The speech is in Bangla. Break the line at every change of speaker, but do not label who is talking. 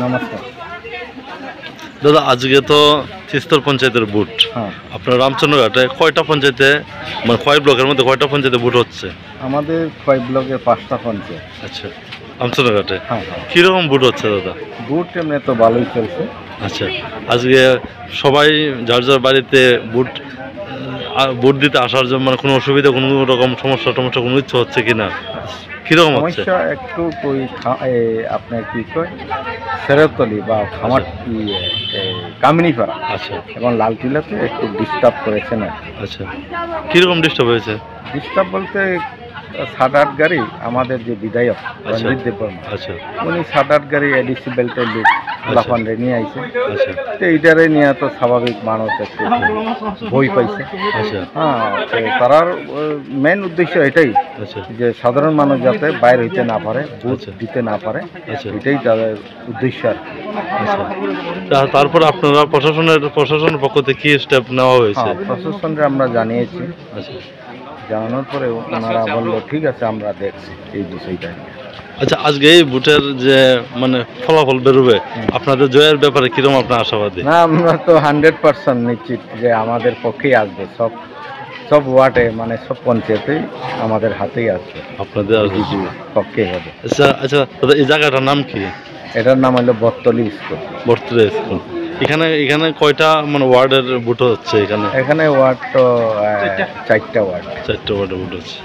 নমস্কার
দাদা, আজকে তো তিস্তর পঞ্চায়েতের ভোট। আপনার রামচন্দ্রঘাটে কয়টা পঞ্চায়েতে, মানে কয় ব্লকের মধ্যে কয়টা পঞ্চায়েতে ভোট হচ্ছে?
আমাদের 6 ব্লকে 5টা পঞ্চায়েত।
আচ্ছা, রামচন্দ্রঘাটে
হ্যাঁ,
কিরকম ভোট হচ্ছে দাদা?
ভোট এমনি তো ভালোই চলছে।
আচ্ছা, আজকে সবাই যার যার বাড়িতে ভোট দিতে আসার জন্য মানে কোনো অসুবিধা, কোনো রকম সমস্যা কোনো ইচ্ছা হচ্ছে কিনা, কিরকম হচ্ছে?
সমস্যা একটু ওই আপনার কি কয় সেরতলি বা খামার কামিনীপাড়া
আচ্ছা
এবং লালটিলাতে একটু ডিস্টার্ব করেছে না।
আচ্ছা, কিরকম ডিস্টার্ব হয়েছে?
ডিস্টার্ব বলতে 7-8 গাড়ি আমাদের যে বিধায়ক রঞ্জিত দেববর্মা,
আচ্ছা
উনি 7-8 গাড়ি এডিসি বেল্টের লোক লাফানরে নিয়ে আইছে।
আচ্ছা
তো এইটারে নিয়ে তো স্বাভাবিক মানুষ একটু ভয় পাইছে।
আচ্ছা
হ্যাঁ, তো তারার মেন উদ্দেশ্য এটাই
আচ্ছা
যে সাধারণ মানুষ যাতে বাইরে হইতে না পারে, ভোট
আচ্ছা।
দিতে না পারে,
আচ্ছা
এটাই তাদের উদ্দেশ্য আর কি।
আচ্ছা, তারপর আপনারা প্রশাসনের পক্ষ থেকে কি স্টেপ নেওয়া হয়েছে?
হ্যাঁ, প্রশাসনকে আমরা জানিয়েছি।
আচ্ছা
জানানোর পরে ওনারা বললো ঠিক আছে, আমরা দেখছি এই বিষয়টা নিয়ে।
আচ্ছা, আজকে এই ভোটের যে মানে ফলাফল বেরোবে, আপনাদের জয়ের ব্যাপারে কিরকম আপনার আশাবাদী?
না, আমরা তো 100% নিশ্চিত যে আমাদের পক্ষেই আসবে। সব ওয়ার্ডে মানে সব পঞ্চায়েতেই আমাদের হাতেই আসবে,
আপনাদের
পক্ষেই হবে।
আচ্ছা আচ্ছা দাদা, এই জায়গাটার নাম কি?
এটার নাম হলো বর্তলি স্কুল।
বর্তলে স্কুল। এখানে কয়টা মানে ওয়ার্ডের ভোট হচ্ছে? এখানে
ওয়ার্ড তো 4টা ওয়ার্ড।
4টা ওয়ার্ডের ভোট হচ্ছে।